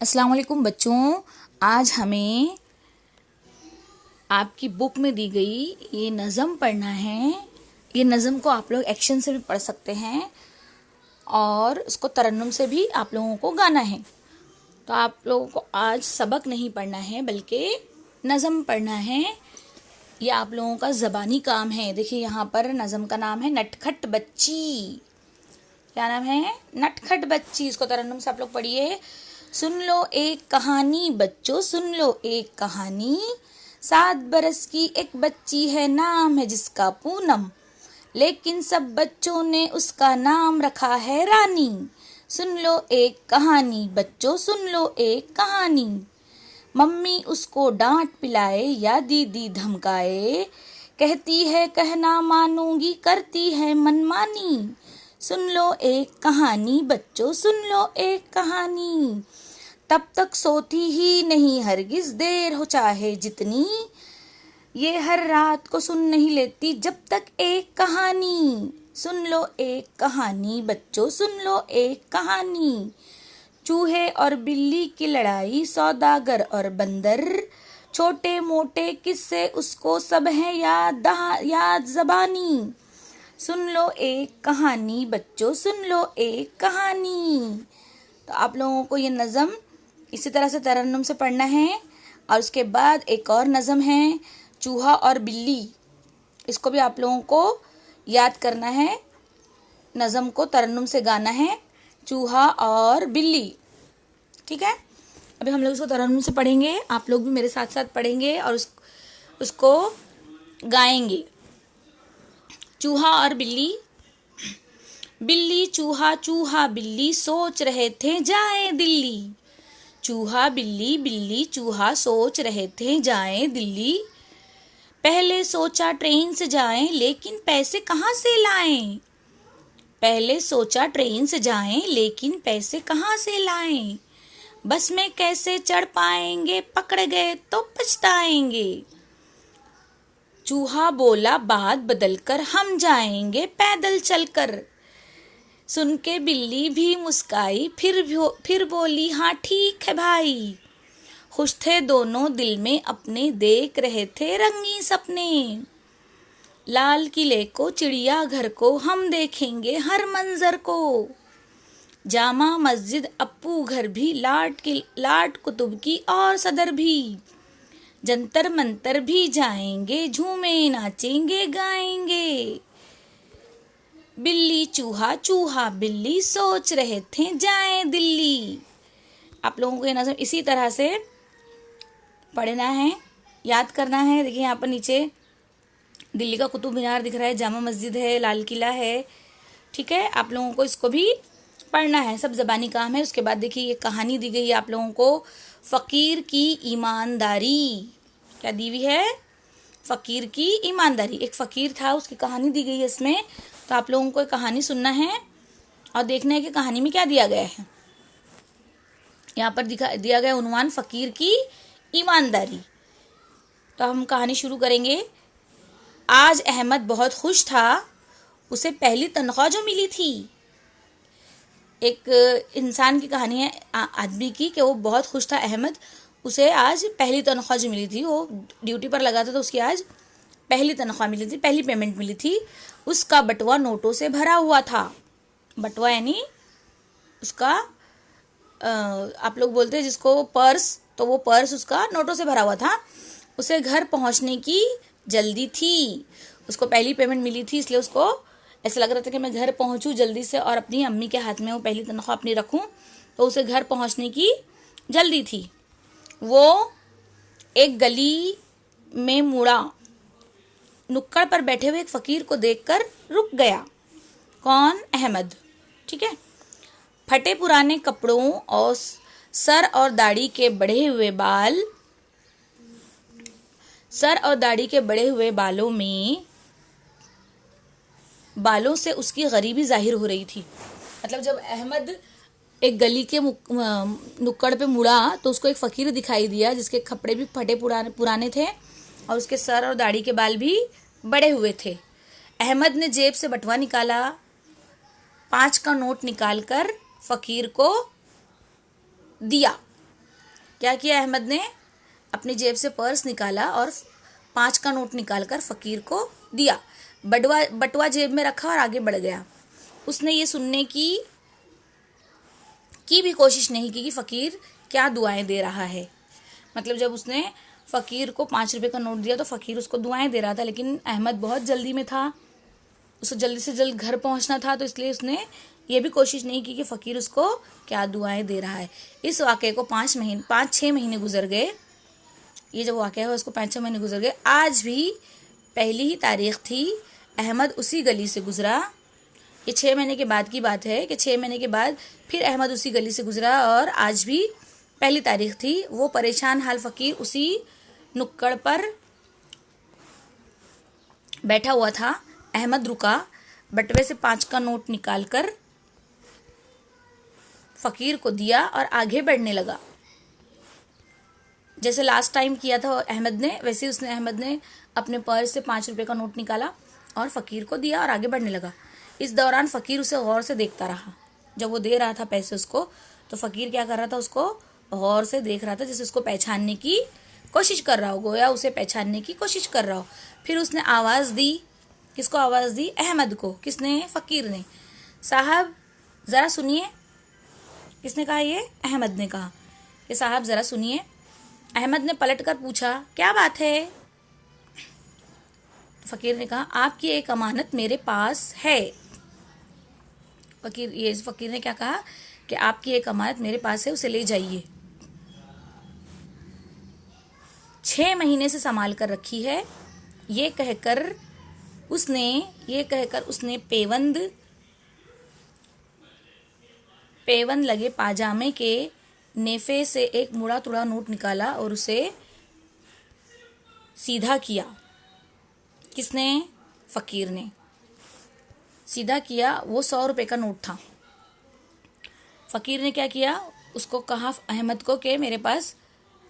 अस्सलाम वालेकुम बच्चों। आज हमें आपकी बुक में दी गई ये नज़म पढ़ना है। ये नज़म को आप लोग एक्शन से भी पढ़ सकते हैं और उसको तरन्नुम से भी आप लोगों को गाना है। तो आप लोगों को आज सबक नहीं पढ़ना है बल्कि नज़म पढ़ना है। ये आप लोगों का ज़बानी काम है। देखिए यहाँ पर नज़म का नाम है नटखट बच्ची। क्या नाम है? नटखट बच्ची। इसको तरन्नुम से आप लोग पढ़िए। सुन लो एक कहानी बच्चों, सुन लो एक कहानी। 7 बरस की एक बच्ची है, नाम है जिसका पूनम, लेकिन सब बच्चों ने उसका नाम रखा है रानी। सुन लो एक कहानी बच्चों, सुन लो एक कहानी। मम्मी उसको डांट पिलाए या दीदी धमकाए, कहती है कहना मानूंगी, करती है मनमानी। सुन लो एक कहानी बच्चों, सुन लो एक कहानी। तब तक सोती ही नहीं हरगिज, देर हो चाहे जितनी, ये हर रात को सुन नहीं लेती जब तक एक कहानी। सुन लो एक कहानी बच्चों, सुन लो एक कहानी। चूहे और बिल्ली की लड़ाई, सौदागर और बंदर, छोटे मोटे किस्से उसको सब है याद ज़बानी। सुन लो एक कहानी बच्चों, सुन लो एक कहानी। तो आप लोगों को ये नज़म इसी तरह से तरन्नुम से पढ़ना है। और उसके बाद एक और नज़म है चूहा और बिल्ली। इसको भी आप लोगों को याद करना है, नज़म को तरन्नुम से गाना है, चूहा और बिल्ली। ठीक है, अभी हम लोग इसको तरन्नुम से पढ़ेंगे, आप लोग भी मेरे साथ साथ पढ़ेंगे और उसको गाएंगे। चूहा और बिल्ली। बिल्ली चूहा, चूहा बिल्ली, सोच रहे थे जाएं दिल्ली। चूहा बिल्ली, बिल्ली चूहा, सोच रहे थे जाएं दिल्ली। पहले सोचा ट्रेन से जाएं, लेकिन पैसे कहाँ से लाएं। पहले सोचा ट्रेन से जाएं, लेकिन पैसे कहाँ से लाएं। बस में कैसे चढ़ पाएंगे, पकड़ गए तो पछताएंगे। चूहा बोला बात बदलकर, हम जाएंगे पैदल चलकर। सुन के बिल्ली भी मुस्काई, फिर बोली हाँ ठीक है भाई। खुश थे दोनों दिल में अपने, देख रहे थे रंगीन सपने। लाल किले को, चिड़िया घर को, हम देखेंगे हर मंजर को। जामा मस्जिद, अप्पू घर भी, लाट कुतुब की और सदर भी। जंतर मंतर भी जाएंगे, झूमे नाचेंगे गाएंगे। बिल्ली चूहा, चूहा बिल्ली, सोच रहे थे जाएं दिल्ली। आप लोगों को ये नज़म इसी तरह से पढ़ना है, याद करना है। देखिए यहाँ पर नीचे दिल्ली का कुतुब मीनार दिख रहा है, जामा मस्जिद है, लाल किला है। ठीक है, आप लोगों को इसको भी पढ़ना है, सब ज़बानी काम है। उसके बाद देखिए ये कहानी दी गई है आप लोगों को, फ़कीर की ईमानदारी। क्या दी हुई है? फ़कीर की ईमानदारी। एक फ़कीर था, उसकी कहानी दी गई है इसमें। तो आप लोगों को कहानी सुनना है और देखना है कि कहानी में क्या दिया गया है। यहाँ पर दिया गया उन्वान फ़कीर की ईमानदारी। तो हम कहानी शुरू करेंगे। आज अहमद बहुत खुश था, उसे पहली तनख्वाह जो मिली थी। एक इंसान की कहानी है आदमी की कि वो बहुत खुश था अहमद, उसे आज पहली तनख्वाह जो मिली थी, वो ड्यूटी पर लगा था तो उसकी आज पहली तनख्वाह मिली थी, पहली पेमेंट मिली थी। उसका बटुआ नोटों से भरा हुआ था। बटुआ यानी उसका आप लोग बोलते हैं जिसको पर्स, तो वो पर्स उसका नोटों से भरा हुआ था। उसे घर पहुंचने की जल्दी थी। उसको पहली पेमेंट मिली थी, इसलिए उसको ऐसा लग रहा था कि मैं घर पहुंचूं जल्दी से और अपनी अम्मी के हाथ में वो पहली तनख्वाह अपनी रखूं। तो उसे घर पहुंचने की जल्दी थी। वो एक गली में मुड़ा, नुक्कड़ पर बैठे हुए एक फ़कीर को देखकर रुक गया। कौन? अहमद। ठीक है। फटे पुराने कपड़ों और सर और दाढ़ी के बढ़े हुए बालों से उसकी गरीबी जाहिर हो रही थी। मतलब जब अहमद एक गली के नुक्कड़ पे मुड़ा तो उसको एक फ़कीर दिखाई दिया जिसके कपड़े भी फटे पुराने थे और उसके सर और दाढ़ी के बाल भी बड़े हुए थे। अहमद ने जेब से बटुआ निकाला, 5 का नोट निकालकर फ़कीर को दिया। क्या किया अहमद ने? अपनी जेब से पर्स निकाला और 5 का नोट निकालकर फ़कीर को दिया। बटुआ जेब में रखा और आगे बढ़ गया। उसने ये सुनने की भी कोशिश नहीं की कि फ़कीर क्या दुआएं दे रहा है। मतलब जब उसने फ़कीर को 5 रुपए का नोट दिया तो फ़कीर उसको दुआएं दे रहा था, लेकिन अहमद बहुत जल्दी में था, उसे जल्दी से जल्द घर पहुंचना था, तो इसलिए उसने ये भी कोशिश नहीं की कि फ़कीर उसको क्या दुआएं दे रहा है। इस वाक़े को 5-6 महीने गुजर गए। ये जो वाक़या है उसको 5-6 महीने गुजर गए। आज भी पहली ही तारीख थी, अहमद उसी गली से गुजरा। ये 6 महीने के बाद की बात है कि 6 महीने के बाद फिर अहमद उसी गली से गुजरा और आज भी पहली तारीख थी। वो परेशान हाल फ़कीर उसी नुक्कड़ पर बैठा हुआ था। अहमद रुका, बटुए से 5 का नोट निकालकर फ़कीर को दिया और आगे बढ़ने लगा। जैसे लास्ट टाइम किया था अहमद ने, वैसे ही अहमद ने अपने पर्स से 5 रुपए का नोट निकाला और फ़कीर को दिया और आगे बढ़ने लगा। इस दौरान फ़कीर उसे गौर से देखता रहा। जब वो दे रहा था पैसे उसको, तो फ़कीर क्या कर रहा था, उसको गौर से देख रहा था, जैसे उसको पहचानने की कोशिश कर रहा हो, गोया उसे पहचानने की कोशिश कर रहा हो। फिर उसने आवाज़ दी। किसको आवाज़ दी? अहमद को। किसने? फ़कीर ने। साहब ज़रा सुनिए। किसने कहा? ये अहमद ने कहा कि साहब ज़रा सुनिए। अहमद ने पलट कर पूछा, क्या बात है? तो फ़कीर ने कहा, आपकी एक अमानत मेरे पास है। फ़कीर ने क्या कहा कि आपकी एक अमानत मेरे पास है, उसे ले जाइए। 6 महीने से संभाल कर रखी है। ये कहकर उसने पेवंद लगे पाजामे के नेफे से एक मुड़ा तुड़ा नोट निकाला और उसे सीधा किया। किसने? फ़कीर ने सीधा किया। वो 100 रुपए का नोट था। फ़कीर ने क्या किया? उसको कहा अहमद को कि मेरे पास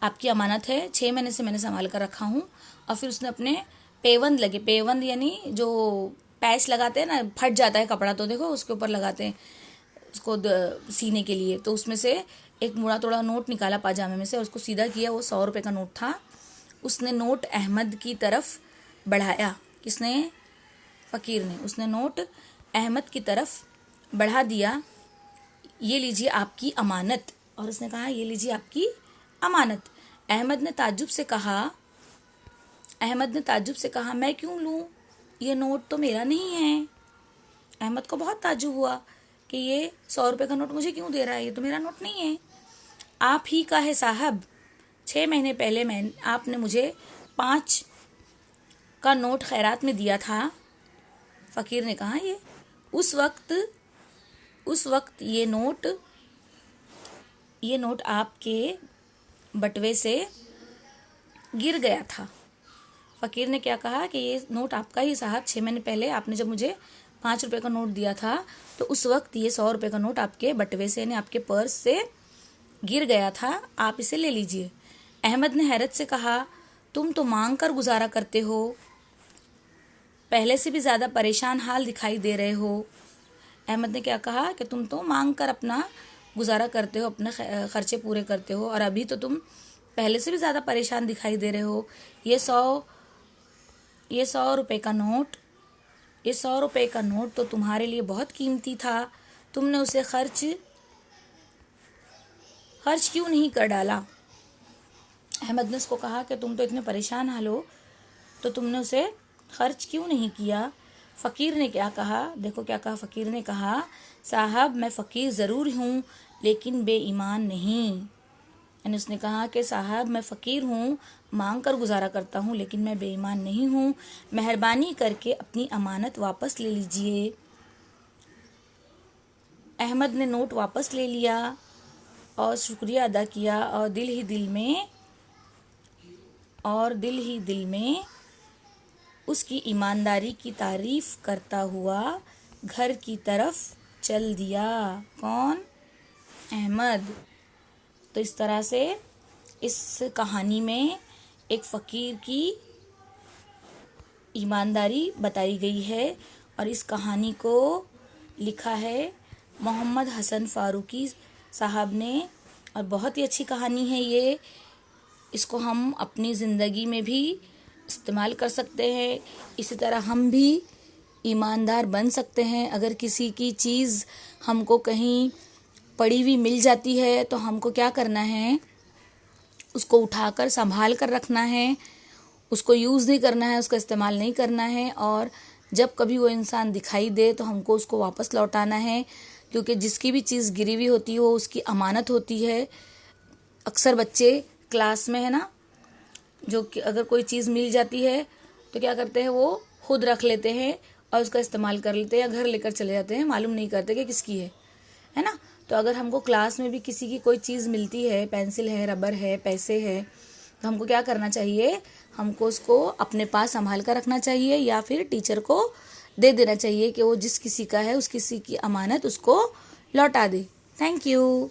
आपकी अमानत है, 6 महीने से मैंने संभाल कर रखा हूँ। और फिर उसने अपने पेवंद यानी जो पैच लगाते हैं ना, फट जाता है कपड़ा तो देखो उसके ऊपर लगाते हैं उसको सीने के लिए, तो उसमें से एक मुड़ा तोड़ा नोट निकाला पाजामे में से और उसको सीधा किया। वो 100 रुपए का नोट था। उसने नोट अहमद की तरफ बढ़ाया। किसने? फ़कीर ने। उसने नोट अहमद की तरफ बढ़ा दिया। ये लीजिए आपकी अमानत। और उसने कहा, ये लीजिए आपकी अमानत। अहमद ने ताज्जुब से कहा, मैं क्यों लूँ? ये नोट तो मेरा नहीं है। अहमद को बहुत ताज्जुब हुआ कि ये 100 रुपए का नोट मुझे क्यों दे रहा है, ये तो मेरा नोट नहीं है। आप ही का है साहब। 6 महीने पहले आपने मुझे 5 का नोट खैरात में दिया था। फ़कीर ने कहा, ये उस वक्त ये नोट आपके बटुए से गिर गया था। फ़कीर ने क्या कहा कि ये नोट आपका ही साहब, 6 महीने पहले आपने जब मुझे 5 रुपए का नोट दिया था तो उस वक्त ये 100 रुपए का नोट आपके बटुए से यानी आपके पर्स से गिर गया था, आप इसे ले लीजिए। अहमद ने हैरत से कहा, तुम तो मांग कर गुजारा करते हो, पहले से भी ज़्यादा परेशान हाल दिखाई दे रहे हो। अहमद ने क्या कहा कि तुम तो मांग कर अपना गुजारा करते हो, अपने खर्चे पूरे करते हो, और अभी तो तुम पहले से भी ज़्यादा परेशान दिखाई दे रहे हो। ये 100 रुपए का नोट तो तुम्हारे लिए बहुत कीमती था, तुमने उसे खर्च क्यों नहीं कर डाला? अहमद ने उसको कहा कि तुम तो इतने परेशान हाल हो तो तुमने उसे खर्च क्यों नहीं किया? फ़कीर ने क्या कहा? देखो क्या कहा फ़कीर ने कहा, साहब मैं फ़कीर ज़रूर हूँ लेकिन बेईमान नहीं। यानी उसने कहा कि साहब मैं फ़कीर हूँ, मांग कर गुजारा करता हूँ, लेकिन मैं बेईमान नहीं हूँ, मेहरबानी करके अपनी अमानत वापस ले लीजिए। अहमद ने नोट वापस ले लिया और शुक्रिया अदा किया और दिल ही दिल में उसकी ईमानदारी की तारीफ करता हुआ घर की तरफ चल दिया। कौन? अहमद। तो इस तरह से इस कहानी में एक फ़कीर की ईमानदारी बताई गई है और इस कहानी को लिखा है मोहम्मद हसन फ़ारूकी साहब ने और बहुत ही अच्छी कहानी है ये। इसको हम अपनी ज़िंदगी में भी इस्तेमाल कर सकते हैं। इसी तरह हम भी ईमानदार बन सकते हैं। अगर किसी की चीज़ हमको कहीं पड़ी हुई मिल जाती है तो हमको क्या करना है, उसको उठाकर संभाल कर रखना है, उसको यूज़ नहीं करना है, उसका इस्तेमाल नहीं करना है। और जब कभी वो इंसान दिखाई दे तो हमको उसको वापस लौटाना है, क्योंकि जिसकी भी चीज़ गिरी हुई होती है वो उसकी अमानत होती है। अक्सर बच्चे क्लास में है ना, जो कि अगर कोई चीज़ मिल जाती है तो क्या करते हैं, वो खुद रख लेते हैं और उसका इस्तेमाल कर लेते हैं या घर लेकर चले जाते हैं, मालूम नहीं करते कि किसकी है ना। तो अगर हमको क्लास में भी किसी की कोई चीज़ मिलती है, पेंसिल है, रबर है, पैसे है, तो हमको क्या करना चाहिए, हमको उसको अपने पास संभाल कर रखना चाहिए या फिर टीचर को दे देना चाहिए कि वो जिस किसी का है उस किसी की अमानत उसको लौटा दे। Thank you.